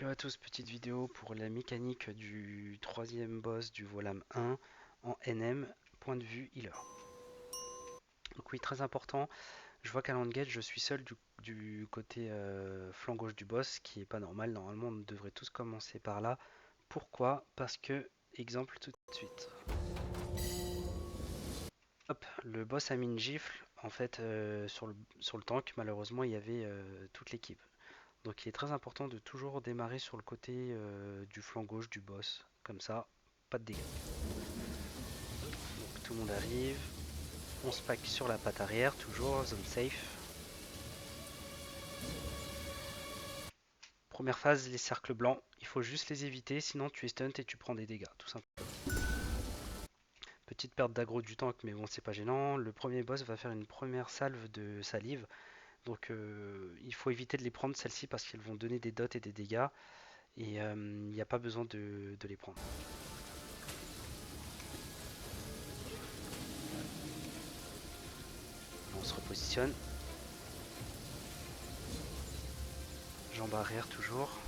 Hello à tous, petite vidéo pour la mécanique du troisième boss du Volam 1 en NM, point de vue healer. Donc oui, très important, je vois qu'à l'endgate je suis seul du côté flanc gauche du boss, ce qui est pas normal, normalement on devrait tous commencer par là. Pourquoi? Parce que, exemple tout de suite. Hop, le boss a mis une gifle, en fait sur le tank, malheureusement il y avait toute l'équipe. Donc il est très important de toujours démarrer sur le côté du flanc gauche du boss, comme ça, pas de dégâts. Donc tout le monde arrive, on se pack sur la patte arrière, toujours, zone safe. Première phase, les cercles blancs, il faut juste les éviter, sinon tu es stunt et tu prends des dégâts, tout simplement. Petite perte d'aggro du tank, mais bon, c'est pas gênant. Le premier boss va faire une première salve de salive, donc il faut éviter de les prendre celles-ci parce qu'elles vont donner des dots et des dégâts, et il n'y a pas besoin de les prendre. On se repositionne. Jambe arrière toujours.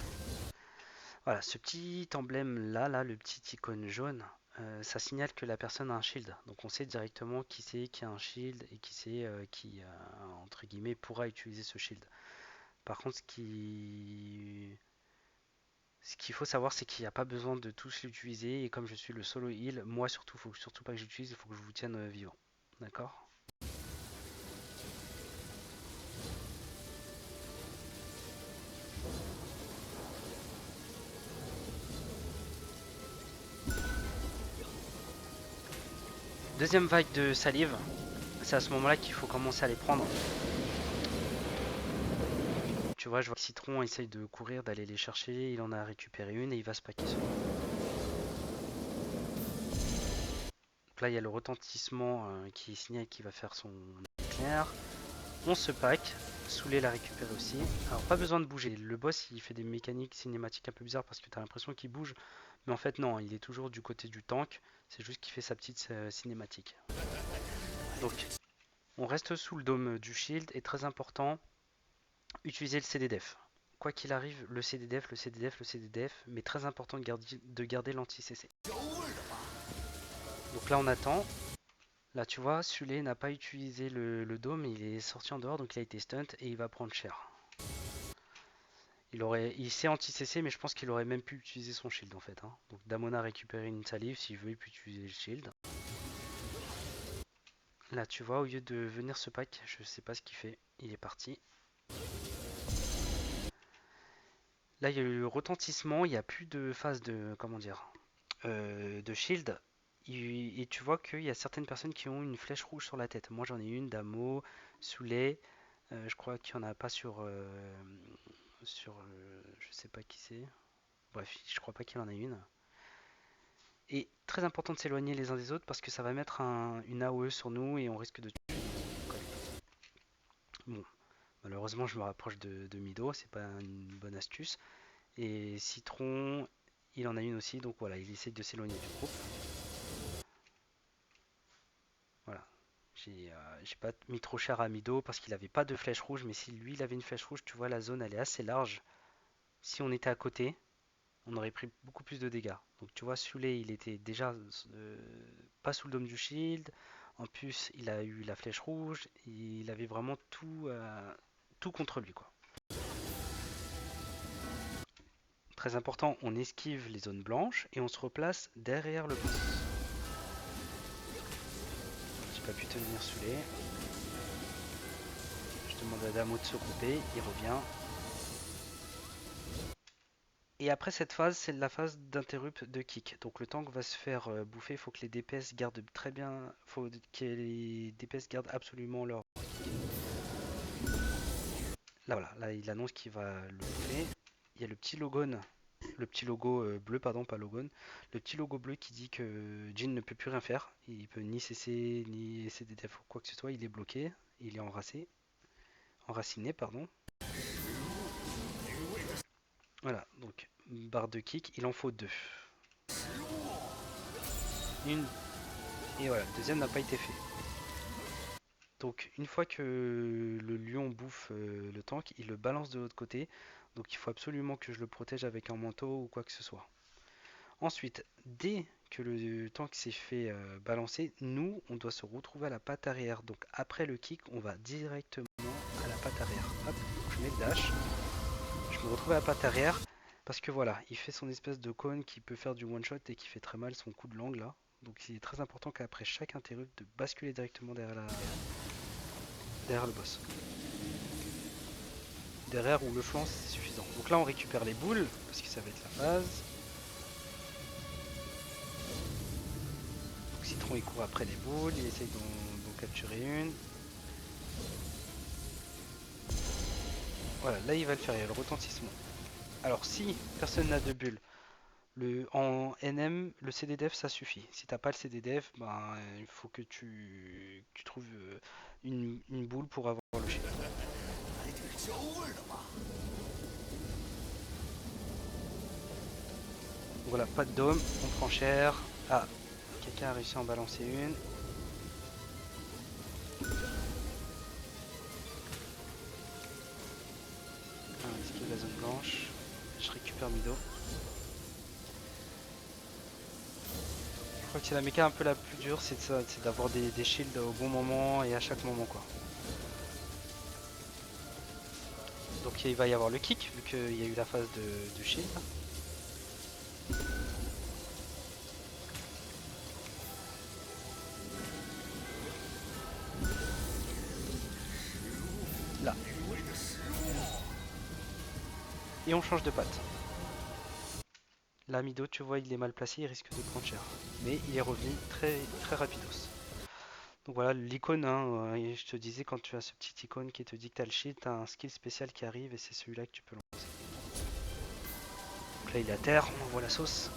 Voilà, ce petit emblème là, le petit icône jaune, ça signale que la personne a un shield. Donc on sait directement qui c'est qui a un shield et qui c'est qui, entre guillemets, pourra utiliser ce shield. Par contre, ce qu'il faut savoir, c'est qu'il n'y a pas besoin de tous l'utiliser. Et comme je suis le solo heal, moi surtout, il faut surtout pas que j'utilise, il faut que je vous tienne vivant. D'accord? Deuxième vague de salive, c'est à ce moment-là qu'il faut commencer à les prendre. Tu vois, je vois que Citron essaye de courir, d'aller les chercher, il en a récupéré une et il va se paquer sur. Donc là, il y a le retentissement qui signale qu'il va faire son éclair. On se pack, Soulé l'a récupéré aussi. Alors, pas besoin de bouger. Le boss, il fait des mécaniques cinématiques un peu bizarres parce que tu as l'impression qu'il bouge. Mais en fait, non, il est toujours du côté du tank. C'est juste qu'il fait sa petite cinématique. Donc, on reste sous le dôme du shield et très important, utiliser le CDDF. Quoi qu'il arrive, le CDDF, le CDDF, le CDDF, mais très important de garder l'anti-CC. Donc là, on attend. Là, tu vois, Sulé n'a pas utilisé le dôme, il est sorti en dehors, donc il a été stunt et il va prendre cher. Il s'est anti-CC, mais je pense qu'il aurait même pu utiliser son shield en fait, hein. Donc Damona a récupéré une salive, s'il veut, il peut utiliser le shield. Là, tu vois, au lieu de venir se pack, je sais pas ce qu'il fait, il est parti. Là, il y a eu le retentissement, il n'y a plus de phase de, comment dire, de shield. Et tu vois qu'il y a certaines personnes qui ont une flèche rouge sur la tête. Moi, j'en ai une, Damo, Souley. Je crois qu'il n'y en a pas je sais pas qui c'est. Bref, je crois pas qu'il y en a une. Et très important de s'éloigner les uns des autres parce que ça va mettre une AOE sur nous et on risque de tuer nos collègues. Bon, malheureusement, je me rapproche de Mido, c'est pas une bonne astuce. Et Citron, il en a une aussi, donc voilà, il essaie de s'éloigner du groupe. Voilà. J'ai pas mis trop cher à Mido parce qu'il avait pas de flèche rouge, mais si lui il avait une flèche rouge, tu vois, la zone elle est assez large. Si on était à côté, on aurait pris beaucoup plus de dégâts. Donc tu vois, Sulé, il était déjà pas sous le dôme du shield. En plus, il a eu la flèche rouge. Il avait vraiment tout contre lui, quoi. Très important, on esquive les zones blanches et on se replace derrière le boss. J'ai pas pu tenir Sulé. Je demande à Damo de se couper. Il revient. Et après cette phase, c'est la phase d'interrupt de kick. Donc le tank va se faire bouffer. Il faut que les DPS gardent très bien. Faut que les DPS gardent absolument leur. Là voilà, là il annonce qu'il va le bouffer. Il y a le petit logo bleu, pardon, pas logon. Le petit logo bleu qui dit que Jin ne peut plus rien faire. Il peut ni cesser, ni CDF ou quoi que ce soit. Il est bloqué. Il est enraciné, pardon. Voilà, donc barre de kick, il en faut deux. Une et voilà, le deuxième n'a pas été fait. Donc une fois que le lion bouffe le tank, il le balance de l'autre côté. Donc il faut absolument que je le protège avec un manteau ou quoi que ce soit. Ensuite, dès que le tank s'est fait balancer, nous, on doit se retrouver à la patte arrière. Donc après le kick, on va directement à la patte arrière. Hop, donc je mets le dash. Je me retrouve à la patte arrière. Parce que voilà, il fait son espèce de cône qui peut faire du one shot et qui fait très mal son coup de langue là. Donc il est très important qu'après chaque interrupt de basculer directement derrière le boss. Derrière ou le flanc, c'est suffisant. Donc là on récupère les boules, parce que ça va être la phase. Donc Citron il court après les boules, il essaye d'en capturer une. Voilà, là il va le faire, il y a le retentissement. Alors si personne n'a de bulles, en NM, le CDDF ça suffit. Si t'as pas le CDDF, ben, il faut que tu trouves une boule pour avoir le shield. Voilà, pas de dôme, on prend cher. Ah, quelqu'un a réussi à en balancer une. Ah, esquive la zone blanche. Je récupère Mido. Je crois que c'est la méca un peu la plus dure, c'est d'avoir des shields au bon moment et à chaque moment quoi. Donc il va y avoir le kick, vu qu'il y a eu la phase de shield. Là. Et on change de patte. Là, Mido, tu vois, il est mal placé, il risque de prendre cher. Mais il est revenu très, très rapidos. Donc voilà, l'icône, hein, je te disais, quand tu as ce petit icône qui te dit que tu as le shield, tu as un skill spécial qui arrive et c'est celui-là que tu peux lancer. Donc là, il est à terre, on envoie la sauce.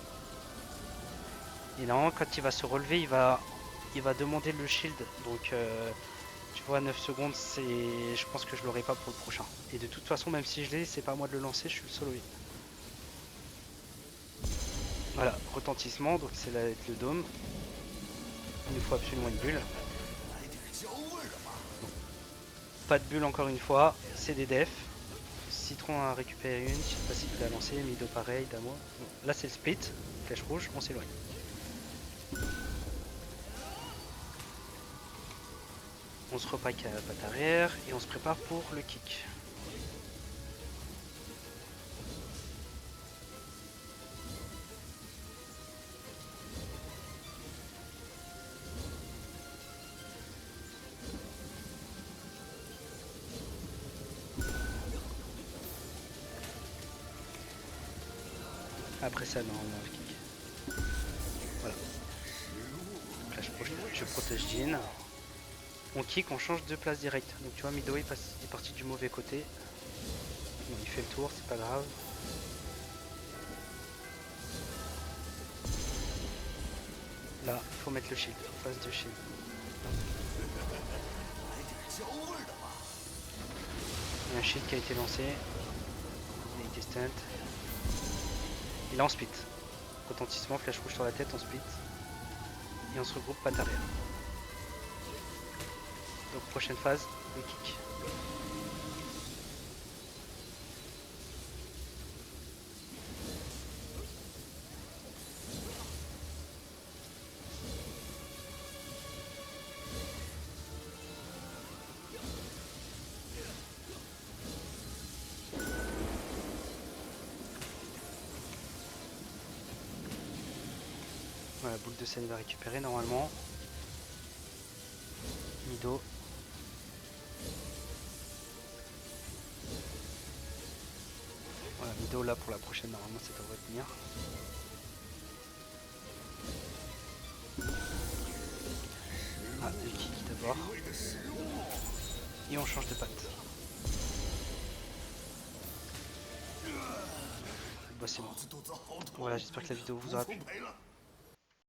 Et normalement, quand il va se relever, il va demander le shield. Donc, tu vois, 9 secondes, je pense que je l'aurai pas pour le prochain. Et de toute façon, même si je l'ai, c'est pas à moi de le lancer, je suis le soloé. Voilà, retentissement, donc c'est là avec le dôme. Il nous faut absolument une bulle. Pas de bulle encore une fois, c'est des defs. Citron a récupéré une, je sais pas si tu l'as lancé, Mido pareil, Damo. Bon, là c'est le split, flèche rouge, on s'éloigne. On se repack à la patte arrière et on se prépare pour le kick. Après ça, normalement, le kick. Voilà. Donc là, je protège Jin. On kick, on change de place direct. Donc tu vois, Mido est parti du mauvais côté. Bon, il fait le tour, c'est pas grave. Là, il faut mettre le shield, phase de shield. Il y a un shield qui a été lancé. Il a été stunt. Il est en split. Retentissement, flèche rouge sur la tête, on split. Et on se regroupe patte arrière. Donc prochaine phase, le kick. Voilà, boule de scène va récupérer normalement. Mido. Voilà, Mido là pour la prochaine, normalement ça devrait tenir. Ah, le kick d'abord. Et on change de patte. Bon, c'est bon. Voilà, j'espère que la vidéo vous aura plu.